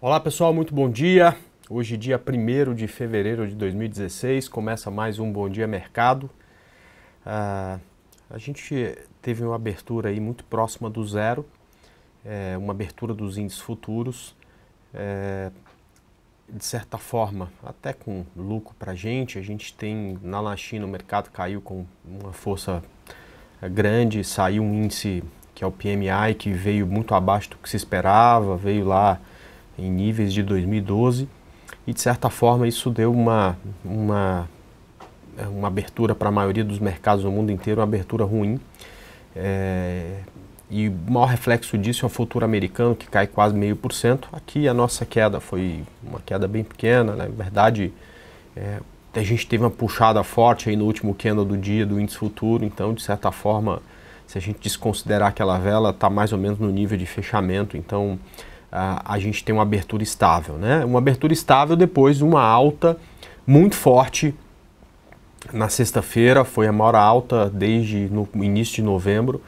Olá pessoal, muito bom dia. Hoje, dia 1º de fevereiro de 2016, começa mais um Bom Dia Mercado. A gente teve uma abertura aí muito próxima do zero, uma abertura dos índices futuros, de certa forma, até com lucro para a gente tem lá na China o mercado caiu com uma força grande, saiu um índice que é o PMI, que veio muito abaixo do que se esperava, veio lá em níveis de 2012 e de certa forma isso deu uma abertura para a maioria dos mercados no mundo inteiro, uma abertura ruim. E o maior reflexo disso é o futuro americano, que cai quase 0,5%. Aqui a nossa queda foi uma queda bem pequena, né? Na verdade a gente teve uma puxada forte aí no último candle do dia do índice futuro, então de certa forma, se a gente desconsiderar aquela vela, está mais ou menos no nível de fechamento, então a gente tem uma abertura estável, né? Uma abertura estável depois de uma alta muito forte na sexta-feira, foi a maior alta desde o início de novembro.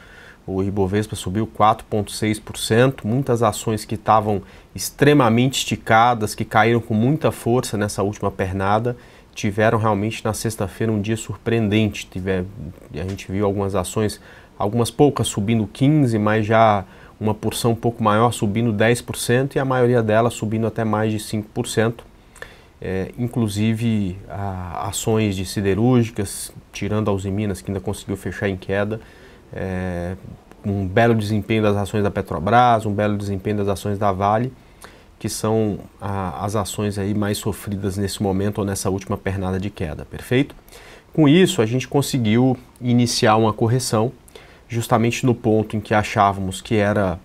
O Ibovespa subiu 4,6%, muitas ações que estavam extremamente esticadas, que caíram com muita força nessa última pernada, tiveram realmente na sexta-feira um dia surpreendente. A gente viu algumas ações, algumas poucas subindo 15%, mas já uma porção um pouco maior subindo 10% e a maioria delas subindo até mais de 5%. Inclusive ações de siderúrgicas, tirando a Usiminas, que ainda conseguiu fechar em queda. Um belo desempenho das ações da Petrobras, um belo desempenho das ações da Vale, que são as ações aí mais sofridas nesse momento ou nessa última pernada de queda, perfeito? Com isso, a gente conseguiu iniciar uma correção, justamente no ponto em que achávamos que era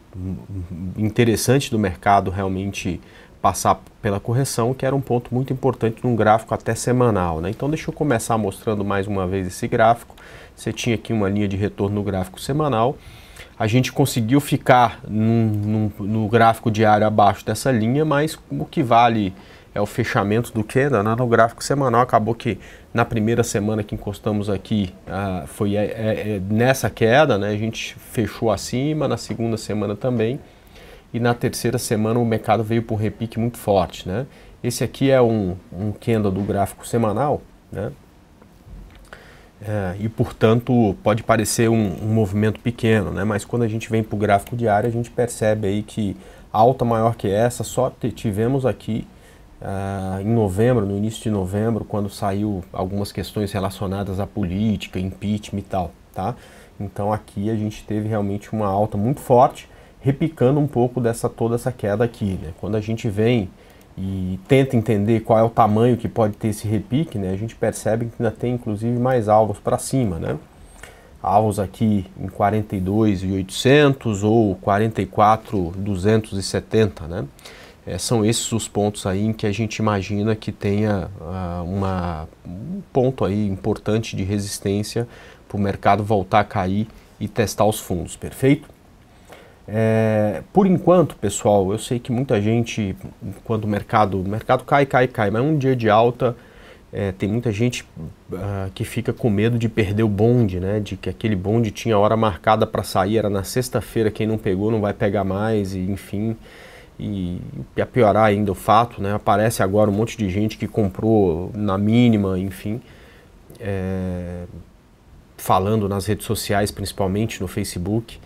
interessante do mercado realmente passar pela correção, que era um ponto muito importante num gráfico até semanal, né? Então deixa eu começar mostrando mais uma vez esse gráfico. Você tinha aqui uma linha de retorno no gráfico semanal. A gente conseguiu ficar no gráfico diário abaixo dessa linha, mas o que vale é o fechamento do candle, né? No gráfico semanal acabou que na primeira semana que encostamos aqui foi nessa queda, né? A gente fechou acima, na segunda semana também, e na terceira semana o mercado veio para um repique muito forte, né? Esse aqui é um candle do gráfico semanal, né? E portanto pode parecer um movimento pequeno, né? Mas quando a gente vem para o gráfico diário a gente percebe aí que alta maior que essa só tivemos aqui em novembro, no início de novembro, quando saiu algumas questões relacionadas à política, impeachment e tal, tá? Então aqui a gente teve realmente uma alta muito forte, repicando um pouco toda essa queda aqui, né? Quando a gente vem e tenta entender qual é o tamanho que pode ter esse repique, né, a gente percebe que ainda tem inclusive mais alvos para cima, né? Alvos aqui em 42.800 ou 44.270, né? São esses os pontos aí em que a gente imagina que tenha um ponto aí importante de resistência para o mercado voltar a cair e testar os fundos, perfeito? Por enquanto, pessoal, eu sei que muita gente, quando o mercado cai, mas um dia de alta, tem muita gente que fica com medo de perder o bonde, né? De que aquele bonde tinha hora marcada para sair, era na sexta-feira, quem não pegou não vai pegar mais, e enfim. E a piorar ainda o fato, né? Aparece agora um monte de gente que comprou na mínima, enfim, falando nas redes sociais, principalmente no Facebook,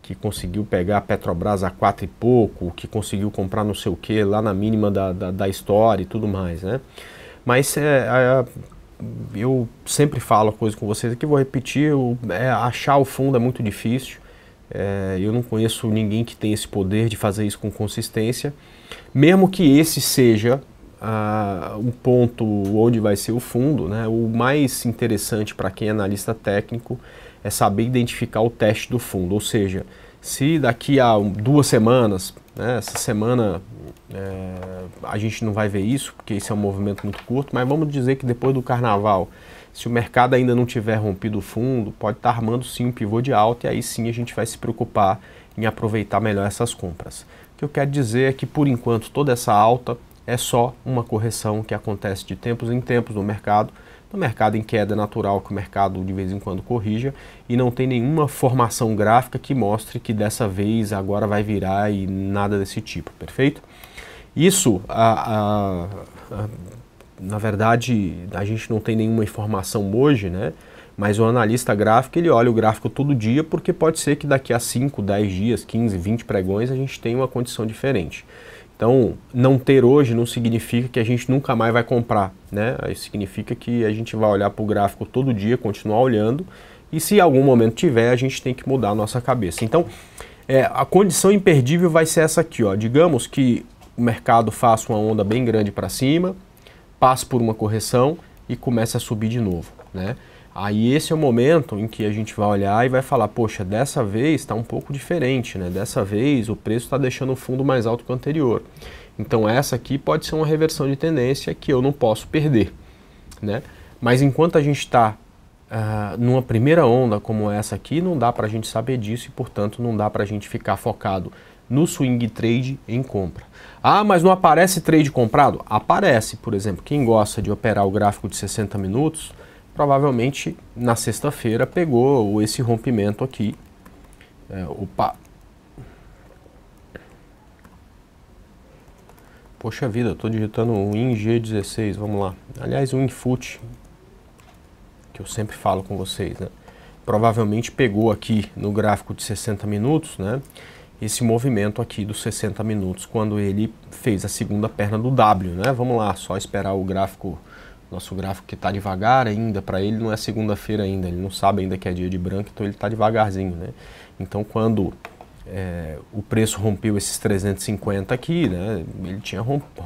que conseguiu pegar a Petrobras a 4 e pouco, que conseguiu comprar não sei o que lá na mínima da história e tudo mais, né? Mas eu sempre falo a coisa com vocês aqui, vou repetir, achar o fundo é muito difícil. Eu não conheço ninguém que tenha esse poder de fazer isso com consistência, mesmo que esse seja um ponto onde vai ser o fundo, né? O mais interessante para quem é analista técnico é saber identificar o teste do fundo, ou seja, se daqui a 2 semanas, né, essa semana a gente não vai ver isso, porque esse é um movimento muito curto, mas vamos dizer que depois do carnaval, se o mercado ainda não tiver rompido o fundo, pode estar armando sim um pivô de alta e aí sim a gente vai se preocupar em aproveitar melhor essas compras. O que eu quero dizer é que por enquanto toda essa alta é só uma correção que acontece de tempos em tempos no mercado em queda é natural que o mercado de vez em quando corrija e não tem nenhuma formação gráfica que mostre que dessa vez agora vai virar e nada desse tipo, perfeito? Isso, na verdade, a gente não tem nenhuma informação hoje, né? Mas o analista gráfico, ele olha o gráfico todo dia, porque pode ser que daqui a 5, 10 dias, 15, 20 pregões, a gente tenha uma condição diferente. Então, não ter hoje não significa que a gente nunca mais vai comprar, né? Isso significa que a gente vai olhar para o gráfico todo dia, continuar olhando, e se em algum momento tiver, a gente tem que mudar a nossa cabeça. Então, a condição imperdível vai ser essa aqui, ó. Digamos que o mercado faça uma onda bem grande para cima, passe por uma correção e comece a subir de novo, né? Aí esse é o momento em que a gente vai olhar e vai falar, poxa, dessa vez está um pouco diferente, né? Dessa vez o preço está deixando o fundo mais alto que o anterior. Então essa aqui pode ser uma reversão de tendência que eu não posso perder, né? Mas enquanto a gente está numa primeira onda como essa aqui, não dá para a gente saber disso e, portanto, não dá para a gente ficar focado no swing trade em compra. Ah, mas não aparece trade comprado? Aparece, por exemplo, quem gosta de operar o gráfico de 60 minutos, provavelmente na sexta-feira pegou esse rompimento aqui. Opa! Poxa vida, eu estou digitando um ING16, vamos lá. Aliás, um INFUT, que eu sempre falo com vocês, né? Provavelmente pegou aqui no gráfico de 60 minutos, né? Esse movimento aqui dos 60 minutos, quando ele fez a segunda perna do W, né? Vamos lá, só esperar o gráfico, nosso gráfico que está devagar ainda, para ele não é segunda-feira ainda, ele não sabe ainda que é dia de branco, então ele está devagarzinho, né? Então quando o preço rompeu esses 350 aqui, né? Ele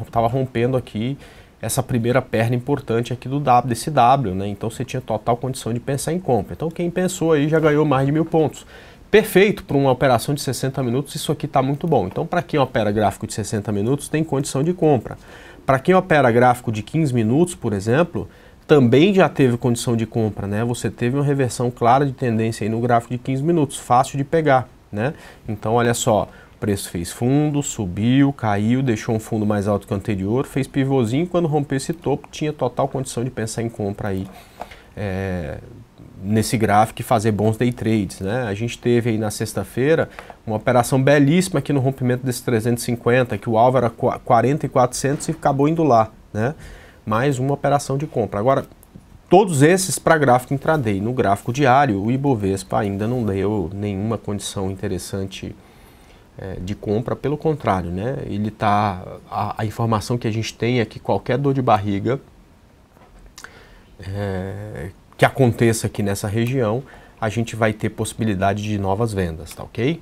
estava rompendo aqui essa primeira perna importante aqui desse W, né? Então você tinha total condição de pensar em compra. Então quem pensou aí já ganhou mais de 1000 pontos. Perfeito para uma operação de 60 minutos, isso aqui está muito bom. Então para quem opera gráfico de 60 minutos tem condição de compra. Para quem opera gráfico de 15 minutos, por exemplo, também já teve condição de compra, né? Você teve uma reversão clara de tendência aí no gráfico de 15 minutos, fácil de pegar, né? Então olha só, o preço fez fundo, subiu, caiu, deixou um fundo mais alto que o anterior, fez pivôzinho, quando rompeu esse topo tinha total condição de pensar em compra aí nesse gráfico e fazer bons day trades, né? A gente teve aí na sexta-feira uma operação belíssima aqui no rompimento desse 350, que o alvo era 40.400 e acabou indo lá, né? Mais uma operação de compra. Agora, todos esses para gráfico intraday. No gráfico diário, o Ibovespa ainda não deu nenhuma condição interessante de compra, pelo contrário, né? Ele tá, a informação que a gente tem é que qualquer dor de barriga que aconteça aqui nessa região, a gente vai ter possibilidade de novas vendas, tá ok?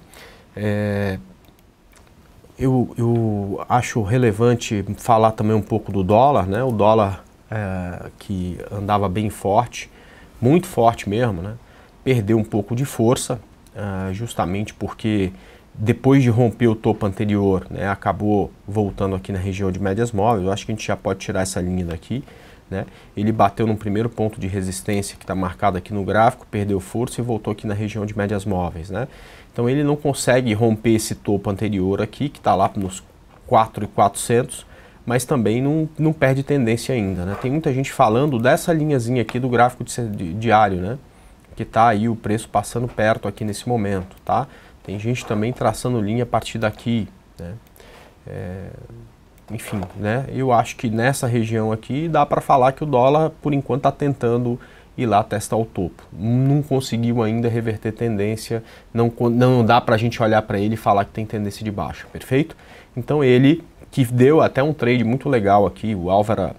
Eu acho relevante falar também um pouco do dólar, né? O dólar que andava bem forte, muito forte mesmo, né? Perdeu um pouco de força, justamente porque depois de romper o topo anterior, né, acabou voltando aqui na região de médias móveis. Eu acho que a gente já pode tirar essa linha daqui, né? Ele bateu no primeiro ponto de resistência que está marcado aqui no gráfico, perdeu força e voltou aqui na região de médias móveis, né? Então ele não consegue romper esse topo anterior aqui, que está lá nos 4.400, mas também não perde tendência ainda, né? Tem muita gente falando dessa linhazinha aqui do gráfico diário, né? Que está aí o preço passando perto aqui nesse momento, tá? Tem gente também traçando linha a partir daqui, né? Enfim, né? Eu acho que nessa região aqui dá para falar que o dólar, por enquanto, está tentando ir lá testar o topo. Não conseguiu ainda reverter tendência, não dá para a gente olhar para ele e falar que tem tendência de baixa, perfeito? Então ele, que deu até um trade muito legal aqui, o alvo era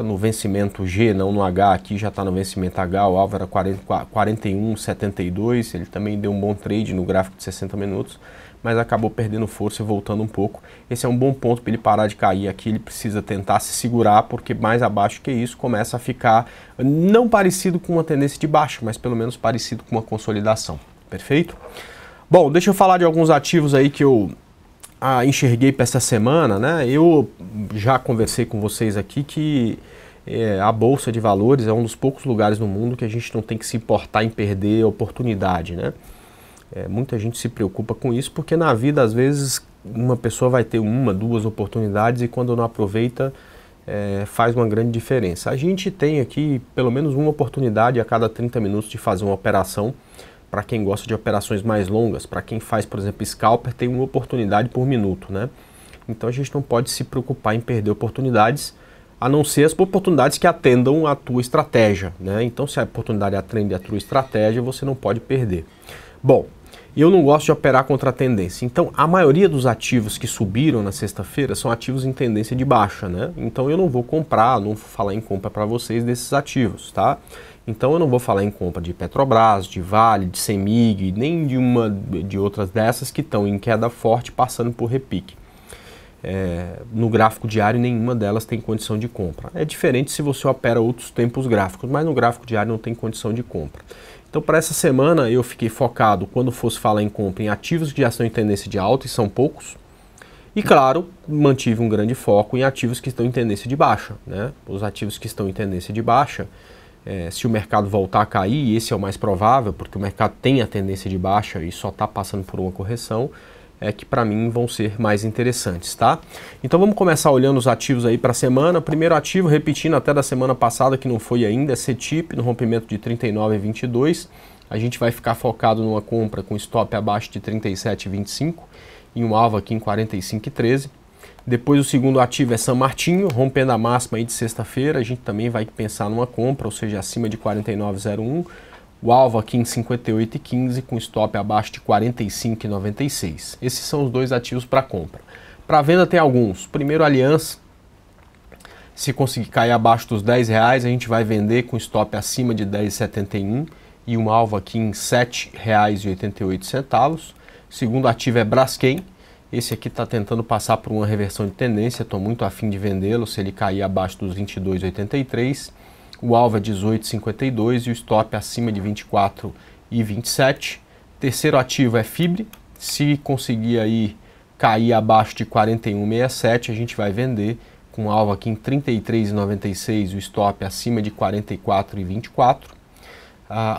no vencimento G, não no H, aqui já está no vencimento H, o alvo era 41,72, ele também deu um bom trade no gráfico de 60 minutos, mas acabou perdendo força e voltando um pouco. Esse é um bom ponto para ele parar de cair aqui, ele precisa tentar se segurar, porque mais abaixo que isso começa a ficar não parecido com uma tendência de baixa, mas pelo menos parecido com uma consolidação, perfeito? Bom, deixa eu falar de alguns ativos aí que eu enxerguei para essa semana, né? Eu já conversei com vocês aqui que a Bolsa de Valores é um dos poucos lugares no mundo que a gente não tem que se importar em perder a oportunidade, né? Muita gente se preocupa com isso porque na vida, às vezes, uma pessoa vai ter uma, duas oportunidades e quando não aproveita, faz uma grande diferença. A gente tem aqui pelo menos uma oportunidade a cada 30 minutos de fazer uma operação. Para quem gosta de operações mais longas, para quem faz, por exemplo, scalper, tem uma oportunidade por minuto, né? Então a gente não pode se preocupar em perder oportunidades, a não ser as oportunidades que atendam a tua estratégia, né? Então se a oportunidade atende a tua estratégia, você não pode perder. Bom, eu não gosto de operar contra a tendência. Então a maioria dos ativos que subiram na sexta-feira são ativos em tendência de baixa, né? Então eu não vou comprar, não vou falar em compra para vocês desses ativos, tá? Então eu não vou falar em compra de Petrobras, de Vale, de Semig, nem de outras dessas que estão em queda forte passando por repique. No gráfico diário nenhuma delas tem condição de compra. É diferente se você opera outros tempos gráficos, mas no gráfico diário não tem condição de compra. Então para essa semana eu fiquei focado, quando fosse falar em compra, em ativos que já estão em tendência de alta, e são poucos. E claro, mantive um grande foco em ativos que estão em tendência de baixa, né? Os ativos que estão em tendência de baixa, se o mercado voltar a cair, e esse é o mais provável, porque o mercado tem a tendência de baixa e só está passando por uma correção, que para mim vão ser mais interessantes, tá? Então vamos começar olhando os ativos aí para a semana. Primeiro ativo, repetindo até da semana passada, que não foi ainda, é CETIP, no rompimento de 39,22. A gente vai ficar focado numa compra com stop abaixo de 37,25 e um alvo aqui em 45,13. Depois o segundo ativo é São Martinho, rompendo a máxima aí de sexta-feira. A gente também vai pensar numa compra, ou seja, acima de 49,01. O alvo aqui em 58,15 com stop abaixo de 45,96. Esses são os dois ativos para compra. Para venda tem alguns. Primeiro, Aliança. Se conseguir cair abaixo dos R$10, a gente vai vender com stop acima de 10,71 e um alvo aqui em R$ 7,88. Segundo ativo é Braskem. Esse aqui está tentando passar por uma reversão de tendência. Estou muito afim de vendê-lo se ele cair abaixo dos 22,83. O alvo é 18,52 e o stop acima de 24,27. Terceiro ativo é Fibre. Se conseguir aí cair abaixo de 41,67, a gente vai vender com o alvo aqui em 33,96 e o stop acima de 44,24.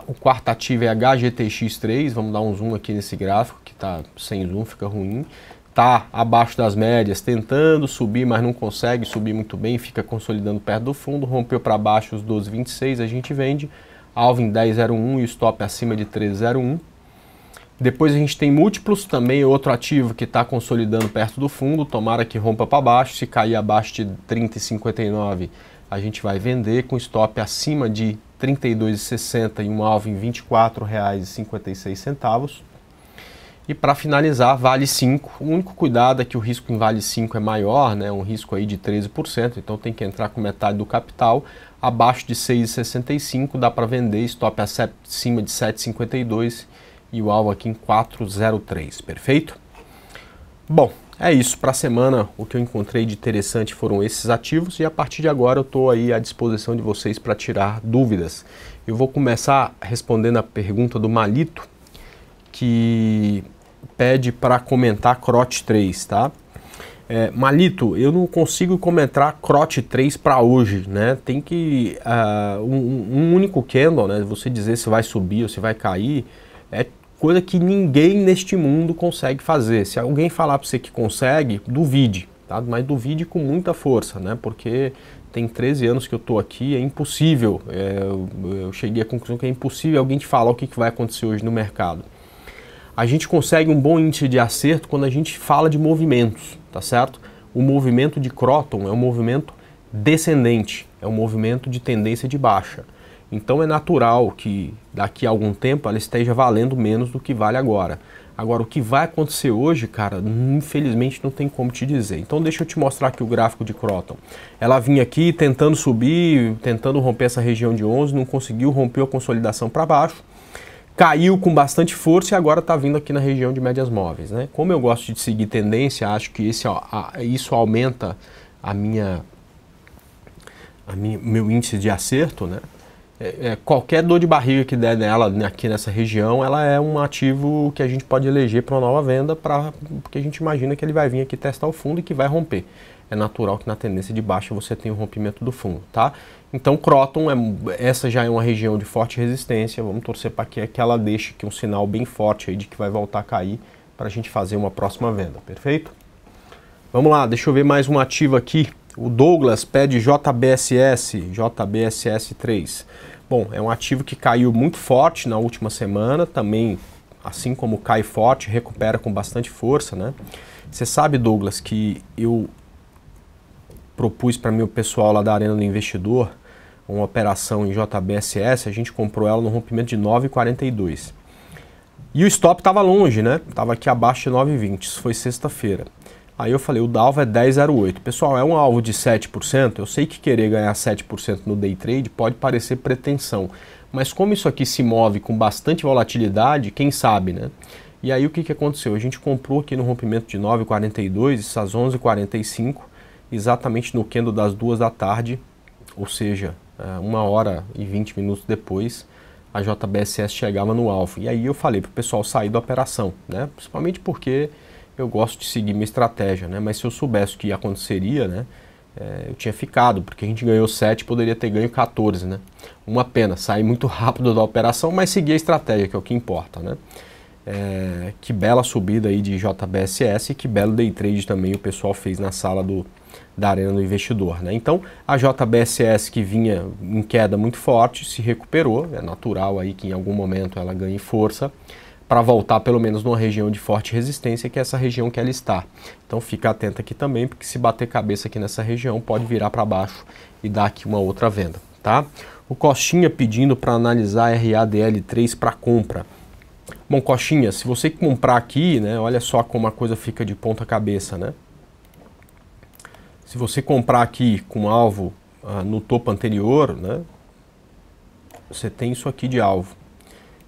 O quarto ativo é HGTX3. Vamos dar um zoom aqui nesse gráfico, que está sem zoom, fica ruim. Está abaixo das médias, tentando subir, mas não consegue subir muito bem, fica consolidando perto do fundo, rompeu para baixo os 12,26, a gente vende, alvo em 10,01 e o stop acima de 13,01. Depois a gente tem Múltiplos, também outro ativo que está consolidando perto do fundo, tomara que rompa para baixo, se cair abaixo de 30,59 a gente vai vender com stop acima de 32,60 e um alvo em R$ 24,56. E para finalizar, Vale 5. O único cuidado é que o risco em Vale 5 é maior, né? Um risco aí de 13%, então tem que entrar com metade do capital. Abaixo de 6,65 dá para vender, stop acima de 7,52 e o alvo aqui em 4,03, perfeito? Bom, é isso. Para a semana, o que eu encontrei de interessante foram esses ativos e a partir de agora eu estou aí à disposição de vocês para tirar dúvidas. Eu vou começar respondendo a pergunta do Malito, que pede para comentar CROT 3, tá? Malito, eu não consigo comentar CROT 3 para hoje, né? Tem que um único candle, né? Você dizer se vai subir ou se vai cair, é coisa que ninguém neste mundo consegue fazer. Se alguém falar para você que consegue, duvide, tá? Mas duvide com muita força, né? Porque tem 13 anos que eu estou aqui, é impossível. Eu cheguei à conclusão que é impossível alguém te falar o que vai acontecer hoje no mercado. A gente consegue um bom índice de acerto quando a gente fala de movimentos, tá certo? O movimento de Croton é um movimento descendente, é um movimento de tendência de baixa. Então é natural que daqui a algum tempo ela esteja valendo menos do que vale agora. Agora, o que vai acontecer hoje, cara, infelizmente não tem como te dizer. Então deixa eu te mostrar aqui o gráfico de Croton. Ela vinha aqui tentando subir, tentando romper essa região de 11, não conseguiu, rompeu a consolidação para baixo. Caiu com bastante força e agora está vindo aqui na região de médias móveis, né? Como eu gosto de seguir tendência, acho que isso aumenta meu índice de acerto, né? Qualquer dor de barriga que der nela aqui nessa região, ela é um ativo que a gente pode eleger para uma nova venda, porque a gente imagina que ele vai vir aqui testar o fundo e que vai romper. É natural que na tendência de baixa você tenha o rompimento do fundo, tá? Então Croton, essa já é uma região de forte resistência, vamos torcer para que ela deixe aqui um sinal bem forte aí de que vai voltar a cair para a gente fazer uma próxima venda, perfeito? Vamos lá, deixa eu ver mais um ativo aqui. O Douglas pede JBSS 3. Bom, é um ativo que caiu muito forte na última semana, também assim como cai forte, recupera com bastante força, né? Você sabe, Douglas, que eu propus para meu pessoal lá da Arena do Investidor uma operação em JBSS, a gente comprou ela no rompimento de 9,42. E o stop estava longe, né? Estava aqui abaixo de 9,20, isso foi sexta-feira. Aí eu falei, o alvo é 10,08. Pessoal, é um alvo de 7%, eu sei que querer ganhar 7% no day trade pode parecer pretensão, mas como isso aqui se move com bastante volatilidade, quem sabe, né? E aí o que aconteceu? A gente comprou aqui no rompimento de 9,42, essas 11,45, exatamente no candle das 2 da tarde, ou seja, 1h20 depois, a JBSS chegava no alvo. E aí eu falei para o pessoal sair da operação, né? Principalmente porque eu gosto de seguir minha estratégia, né? Mas se eu soubesse o que aconteceria, né? Eu tinha ficado, porque a gente ganhou 7, poderia ter ganho 14, né? Uma pena, sair muito rápido da operação, mas seguir a estratégia, que é o que importa, né? Que bela subida aí de JBSS e que belo day trade também o pessoal fez na sala da Arena do Investidor, né? Então a JBSS, que vinha em queda muito forte, se recuperou, é natural aí que em algum momento ela ganhe força para voltar pelo menos numa região de forte resistência, que é essa região que ela está. Então fica atento aqui também, porque se bater cabeça aqui nessa região pode virar para baixo e dar aqui uma outra venda, tá? O Costinha pedindo para analisar RADL3 para compra. Bom, Costinha, se você comprar aqui, né, olha só como a coisa fica de ponta cabeça, né? Se você comprar aqui com alvo no topo anterior, né, você tem isso aqui de alvo.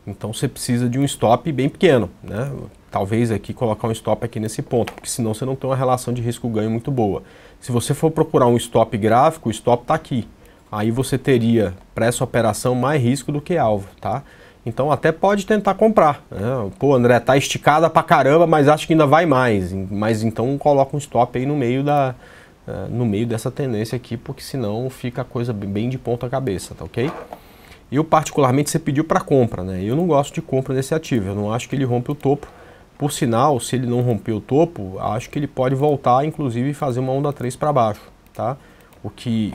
Então você precisa de um stop bem pequeno, né? Talvez aqui colocar um stop aqui nesse ponto, porque senão você não tem uma relação de risco-ganho muito boa. Se você for procurar um stop gráfico, o stop está aqui. Aí você teria para essa operação mais risco do que alvo, tá? Então até pode tentar comprar, né? Pô, André, tá esticada pra caramba, mas acho que ainda vai mais. Mas então coloca um stop aí no meio dessa tendência aqui, porque senão fica a coisa bem de ponta cabeça, tá ok? Eu particularmente, você pediu para compra, né? Eu não gosto de compra desse ativo, eu não acho que ele rompe o topo. Por sinal, se ele não romper o topo, acho que ele pode voltar, inclusive, e fazer uma onda 3 para baixo, tá? O que,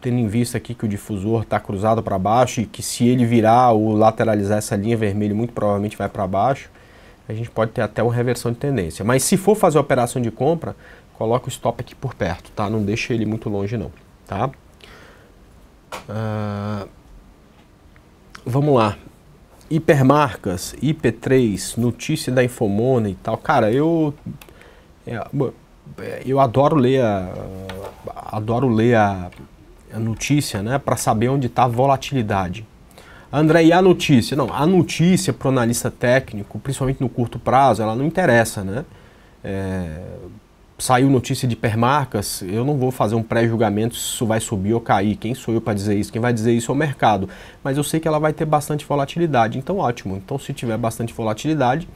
tendo em vista aqui que o difusor está cruzado para baixo e que se ele virar ou lateralizar essa linha vermelha, muito provavelmente vai para baixo, a gente pode ter até uma reversão de tendência. Mas se for fazer a operação de compra, coloca o stop aqui por perto, tá? Não deixa ele muito longe não, tá? Vamos lá. Hipermarcas, IP3, notícia da Infomoney e tal. Cara, eu adoro ler a notícia, né, para saber onde está a volatilidade. André, e a notícia? Não, a notícia para o analista técnico, principalmente no curto prazo, ela não interessa, né? Saiu notícia de hipermarcas, eu não vou fazer um pré-julgamento se isso vai subir ou cair. Quem sou eu para dizer isso? Quem vai dizer isso é o mercado. Mas eu sei que ela vai ter bastante volatilidade, então ótimo. Então se tiver bastante volatilidade,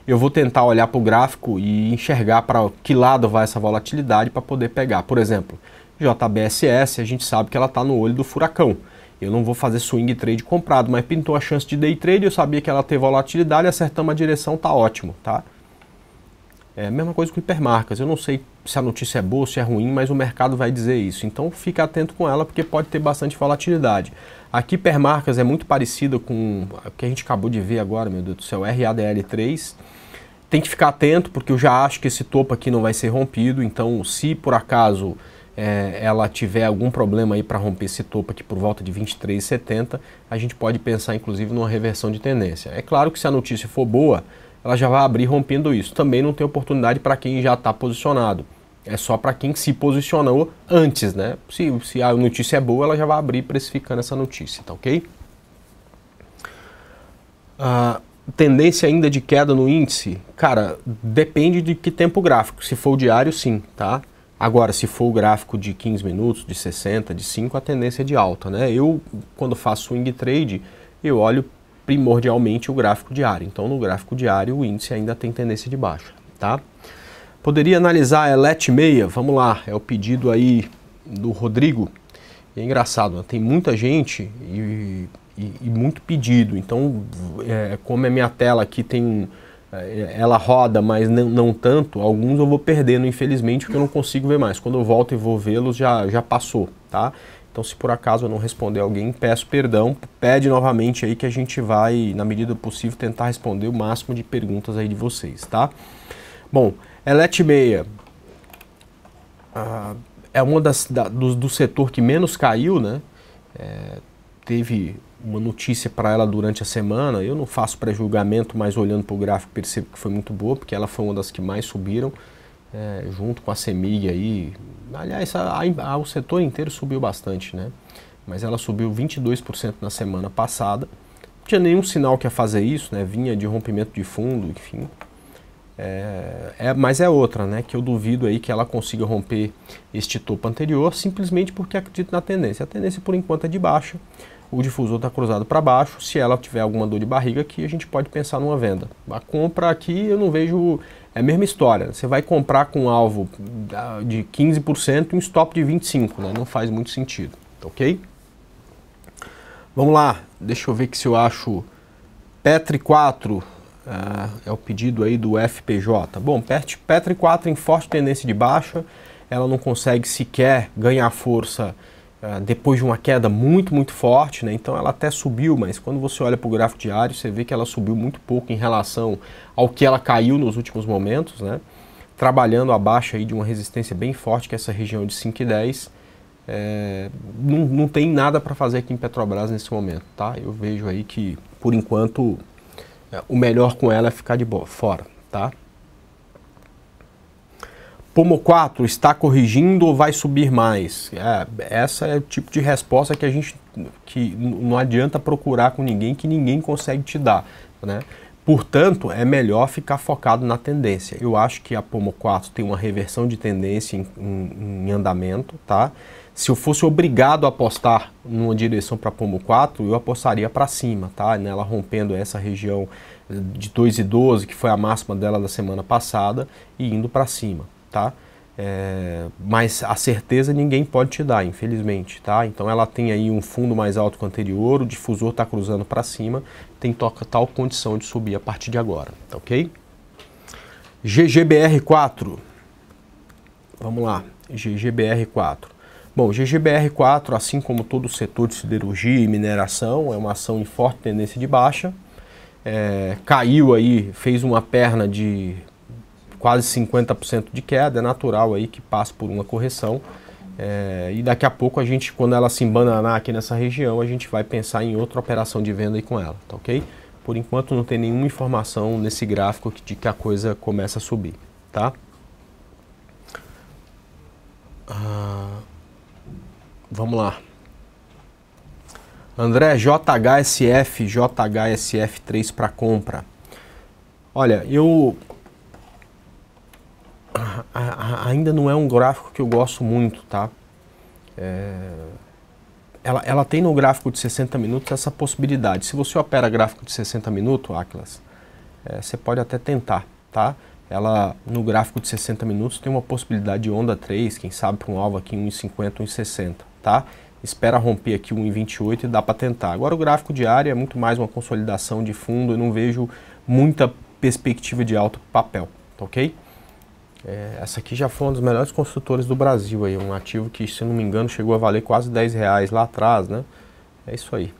eu vou tentar olhar para o gráfico e enxergar para que lado vai essa volatilidade para poder pegar. Por exemplo, JBSS, a gente sabe que ela está no olho do furacão. Eu não vou fazer swing trade comprado, mas pintou a chance de day trade, eu sabia que ela tem volatilidade, acertamos a direção, tá ótimo, tá? É a mesma coisa com hipermarcas, eu não sei se a notícia é boa ou se é ruim, mas o mercado vai dizer isso. Então fica atento com ela, porque pode ter bastante volatilidade. Aqui hipermarcas é muito parecida com o que a gente acabou de ver agora, meu Deus do céu, RADL3. Tem que ficar atento, porque eu já acho que esse topo aqui não vai ser rompido, então se por acaso ela tiver algum problema aí para romper esse topo aqui por volta de 23,70, a gente pode pensar inclusive numa reversão de tendência. É claro que se a notícia for boa, ela já vai abrir rompendo isso. Também não tem oportunidade para quem já está posicionado. É só para quem se posicionou antes, né? Se a notícia é boa, ela já vai abrir precificando essa notícia, tá ok? Tendência ainda de queda no índice? Cara, depende de que tempo gráfico. Se for o diário, sim, tá? Agora, se for o gráfico de 15 minutos, de 60, de 5, a tendência é de alta, né? Eu, quando faço swing trade, eu olho primordialmente o gráfico diário. Então, no gráfico diário, o índice ainda tem tendência de baixa, tá? Poderia analisar a ELET 6? Vamos lá, é o pedido aí do Rodrigo. É engraçado, né? Tem muita gente e muito pedido. Então, como a minha tela aqui tem... ela roda, mas não tanto, alguns eu vou perdendo, infelizmente, porque eu não consigo ver mais. Quando eu volto e vou vê-los, já passou, tá? Então, se por acaso eu não responder alguém, peço perdão, pede novamente aí que a gente vai, na medida do possível, tentar responder o máximo de perguntas aí de vocês, tá? Bom, Elet6 é uma do setor que menos caiu, né? Teve uma notícia para ela durante a semana, eu não faço pré-julgamento, mas olhando para o gráfico percebo que foi muito boa, porque ela foi uma das que mais subiram, junto com a CEMIG aí. Aliás, o setor inteiro subiu bastante, né? Mas ela subiu 22% na semana passada. Não tinha nenhum sinal que ia fazer isso, né? Vinha de rompimento de fundo, enfim. Mas é outra, né? Que eu duvido aí que ela consiga romper este topo anterior, simplesmente porque acredito na tendência. A tendência por enquanto é de baixa. O difusor está cruzado para baixo. Se ela tiver alguma dor de barriga aqui, a gente pode pensar numa venda. A compra aqui eu não vejo... É a mesma história. Você vai comprar com um alvo de 15% e um stop de 25%, né? Não faz muito sentido, ok? Vamos lá. Deixa eu ver aqui se eu acho Petri 4. É o pedido aí do FPJ. Bom, Petri 4 em forte tendência de baixa. Ela não consegue sequer ganhar força depois de uma queda muito forte, né? Então ela até subiu, mas quando você olha para o gráfico diário, você vê que ela subiu muito pouco em relação ao que ela caiu nos últimos momentos, né? Trabalhando abaixo aí de uma resistência bem forte, que é essa região de 5,10. Não tem nada para fazer aqui em Petrobras nesse momento, tá? Eu vejo aí que, por enquanto, o melhor com ela é ficar de fora, tá? Pomo 4 está corrigindo ou vai subir mais? Essa é o tipo de resposta que não adianta procurar com ninguém, que ninguém consegue te dar, né? Portanto, é melhor ficar focado na tendência. Eu acho que a Pomo 4 tem uma reversão de tendência em andamento, tá? Se eu fosse obrigado a apostar numa direção para Pomo 4, eu apostaria para cima, tá? Nela rompendo essa região de 2,12, que foi a máxima dela da semana passada, e indo para cima, tá? Mas a certeza ninguém pode te dar, infelizmente, tá? Então ela tem aí um fundo mais alto que o anterior, o difusor está cruzando para cima, tem total condição de subir a partir de agora, tá ok? GGBR4, vamos lá, GGBR4. Bom, GGBR4, assim como todo o setor de siderurgia e mineração, é uma ação em forte tendência de baixa, caiu aí, fez uma perna de quase 50% de queda, é natural aí que passe por uma correção, e daqui a pouco a gente, quando ela se embananar aqui nessa região, a gente vai pensar em outra operação de venda aí com ela, tá ok? Por enquanto não tem nenhuma informação nesse gráfico de que a coisa começa a subir, tá? Vamos lá. André, JHSF 3 para compra. Olha, ainda não é um gráfico que eu gosto muito, tá? Ela tem no gráfico de 60 minutos essa possibilidade. Se você opera gráfico de 60 minutos, Atlas, você pode até tentar, tá? Ela, no gráfico de 60 minutos, tem uma possibilidade de onda 3, quem sabe para um alvo aqui 1,50, 1,60, tá? Espera romper aqui 1,28 e dá para tentar. Agora o gráfico diário é muito mais uma consolidação de fundo, eu não vejo muita perspectiva de alta para papel, tá ok? Essa aqui já foi uma dos melhores construtores do Brasil, aí, um ativo que, se não me engano, chegou a valer quase R$10 lá atrás, né? É isso aí.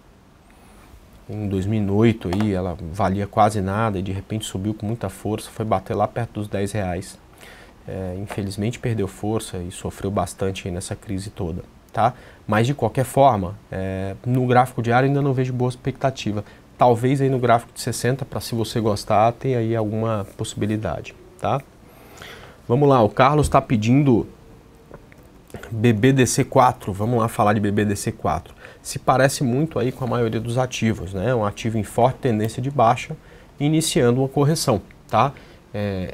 Em 2008 aí, ela valia quase nada e de repente subiu com muita força, foi bater lá perto dos R$10. Infelizmente perdeu força e sofreu bastante aí nessa crise toda, tá? Mas de qualquer forma, no gráfico diário ainda não vejo boa expectativa. Talvez aí no gráfico de 60, para se você gostar, tem aí alguma possibilidade, tá? Vamos lá, o Carlos está pedindo BBDC4, vamos lá falar de BBDC4. Se parece muito aí com a maioria dos ativos, né? Um ativo em forte tendência de baixa, iniciando uma correção, tá?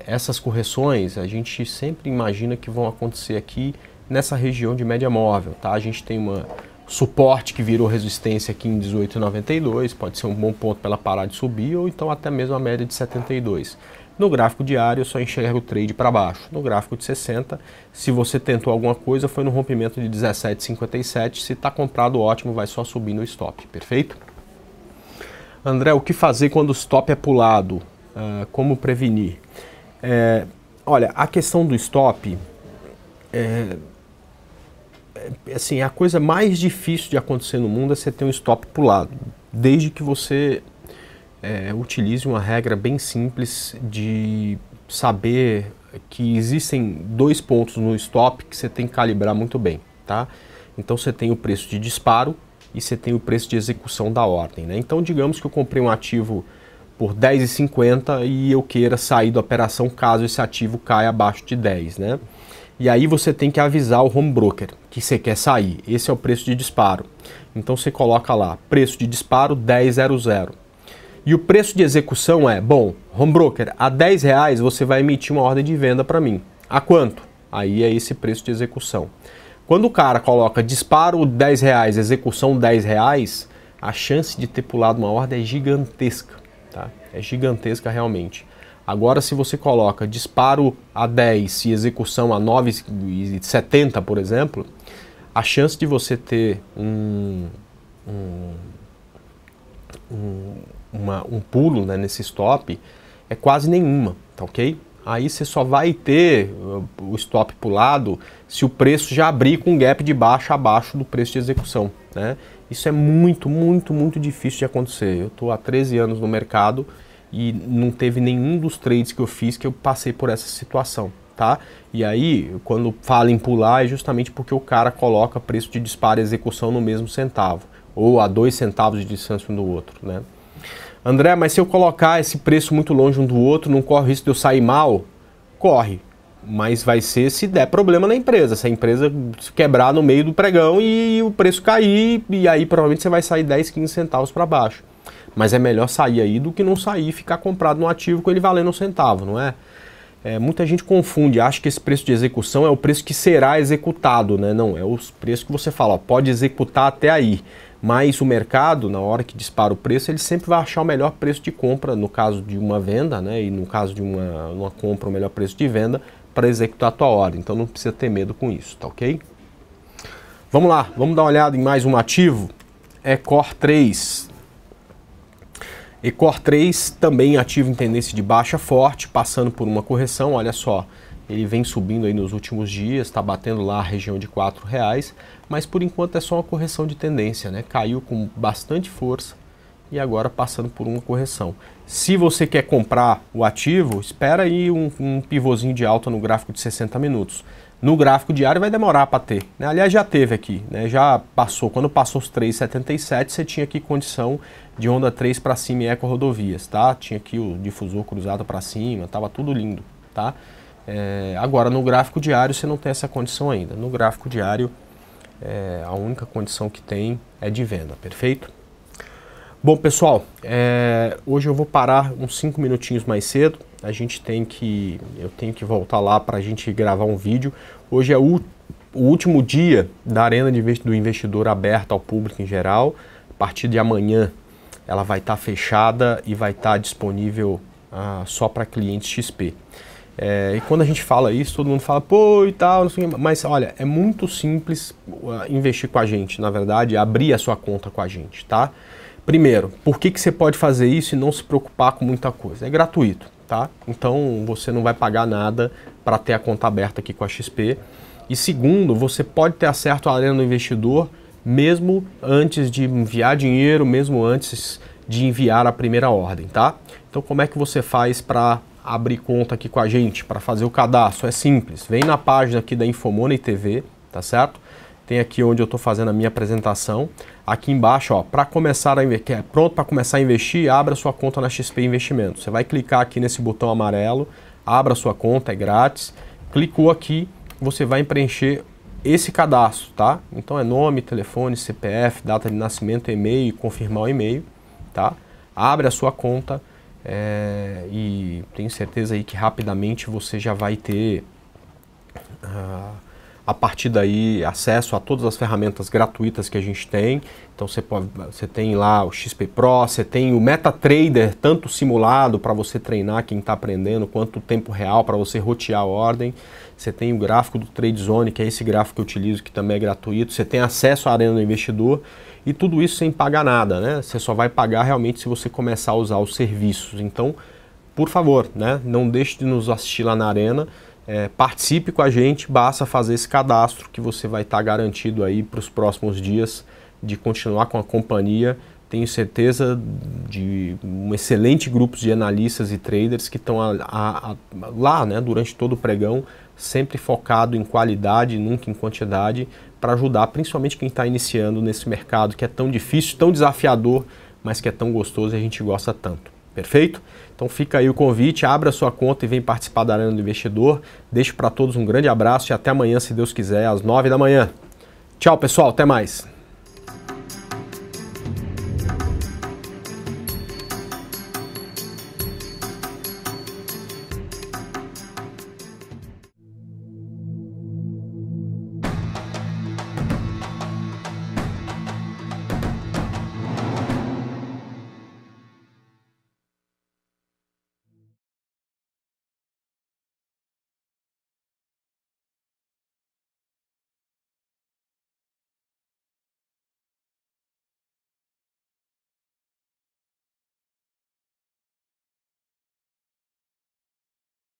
Essas correções a gente sempre imagina que vão acontecer aqui nessa região de média móvel, tá? A gente tem uma suporte que virou resistência aqui em 18,92, pode ser um bom ponto para ela parar de subir, ou então até mesmo a média de 72. No gráfico diário eu só enxergo o trade para baixo. No gráfico de 60, se você tentou alguma coisa, foi no rompimento de 17,57. Se está comprado, ótimo, vai só subir no stop, perfeito? André, o que fazer quando o stop é pulado? Como prevenir? Olha, a questão do stop, assim, a coisa mais difícil de acontecer no mundo é você ter um stop pulado, desde que você utilize uma regra bem simples de saber que existem 2 pontos no stop que você tem que calibrar muito bem, tá? Então você tem o preço de disparo e você tem o preço de execução da ordem, né? Então digamos que eu comprei um ativo por R$10,50 e eu queira sair da operação caso esse ativo caia abaixo de 10, né? E aí você tem que avisar o home broker que você quer sair. Esse é o preço de disparo. Então você coloca lá, preço de disparo 10,00. E o preço de execução é, bom, home broker, a R$10 você vai emitir uma ordem de venda para mim. A quanto? Aí é esse preço de execução. Quando o cara coloca disparo R$10, execução R$10, a chance de ter pulado uma ordem é gigantesca, tá? É gigantesca realmente. Agora, se você coloca disparo a 10 e execução a 9,70, por exemplo, a chance de você ter um pulo, né, nesse stop é quase nenhuma, tá ok? Aí você só vai ter o stop pulado se o preço já abrir com um gap de baixa abaixo do preço de execução, né? Isso é muito, muito, muito difícil de acontecer. Eu estou há 13 anos no mercado e não teve nenhum dos trades que eu fiz que eu passei por essa situação, tá? E aí, quando fala em pular, é justamente porque o cara coloca preço de disparo e execução no mesmo centavo, ou a 2 centavos de distância um do outro, né? André, mas se eu colocar esse preço muito longe um do outro, não corre o risco de eu sair mal? Corre, mas vai ser se der problema na empresa, se a empresa quebrar no meio do pregão e o preço cair, e aí provavelmente você vai sair 10, 15 centavos para baixo. Mas é melhor sair aí do que não sair e ficar comprado no ativo com ele valendo um centavo, não é? Muita gente confunde, acha que esse preço de execução é o preço que será executado, né? Não, é o preço que você fala, ó, pode executar até aí. Mas o mercado, na hora que dispara o preço, ele sempre vai achar o melhor preço de compra, no caso de uma venda, né? E no caso de uma compra, o melhor preço de venda para executar a tua ordem. Então não precisa ter medo com isso, tá ok? Vamos lá, vamos dar uma olhada em mais um ativo. Ecor 3. Ecor 3 também ativo em tendência de baixa forte, passando por uma correção, olha só. Ele vem subindo aí nos últimos dias, está batendo lá a região de R$4, mas por enquanto é só uma correção de tendência, né? Caiu com bastante força e agora passando por uma correção. Se você quer comprar o ativo, espera aí um pivôzinho de alta no gráfico de 60 minutos. No gráfico diário vai demorar para ter, né? Aliás, já teve aqui, né? Já passou, quando passou os 3,77, você tinha aqui condição de onda 3 para cima em Eco-Rodovias, tá? Tinha aqui o difusor cruzado para cima, tava tudo lindo, tá? Agora no gráfico diário você não tem essa condição ainda. No gráfico diário a única condição que tem é de venda, perfeito? Bom pessoal, hoje eu vou parar uns 5 minutinhos mais cedo. Eu tenho que voltar lá para a gente gravar um vídeo. Hoje é o último dia da Arena do Investidor aberta ao público em geral. A partir de amanhã ela vai estar fechada e vai estar disponível só para clientes XP. E quando a gente fala isso, todo mundo fala, pô, e tal, não sei, mas olha, é muito simples investir com a gente, na verdade, abrir a sua conta com a gente, tá? Primeiro, por que você pode fazer isso e não se preocupar com muita coisa? É gratuito, tá? Então você não vai pagar nada para ter a conta aberta aqui com a XP. E segundo, você pode ter acesso à Arena do Investidor mesmo antes de enviar dinheiro, mesmo antes de enviar a primeira ordem, tá? Então como é que você faz para abrir conta aqui com a gente, para fazer o cadastro? É simples, vem na página aqui da Infomoney TV, tá certo? Tem aqui onde eu estou fazendo a minha apresentação. Aqui embaixo, ó, para começar a investir, pronto para começar a investir, abra sua conta na XP Investimentos. Você vai clicar aqui nesse botão amarelo, abra sua conta, é grátis. Clicou aqui, você vai preencher esse cadastro, tá? Então é nome, telefone, CPF, data de nascimento, e-mail, confirmar o e-mail, tá? Abre a sua conta. E tenho certeza aí que rapidamente você já vai ter a partir daí acesso a todas as ferramentas gratuitas que a gente tem. Então você tem lá o XP Pro, você tem o MetaTrader, tanto simulado para você treinar quem está aprendendo, quanto o tempo real para você rotear a ordem. Você tem o gráfico do Trade Zone, que é esse gráfico que eu utilizo, que também é gratuito. Você tem acesso à Arena do Investidor e tudo isso sem pagar nada, né? Você só vai pagar realmente se você começar a usar os serviços. Então, por favor, né, não deixe de nos assistir lá na Arena. participe com a gente, basta fazer esse cadastro que você vai estar garantido aí para os próximos dias de continuar com a companhia. Tenho certeza de um excelente grupo de analistas e traders que estão lá, né, durante todo o pregão, sempre focado em qualidade, nunca em quantidade, para ajudar principalmente quem está iniciando nesse mercado que é tão difícil, tão desafiador, mas que é tão gostoso e a gente gosta tanto. Perfeito? Então fica aí o convite, abra sua conta e vem participar da Arena do Investidor. Deixo para todos um grande abraço e até amanhã, se Deus quiser, às 9 da manhã. Tchau, pessoal, até mais.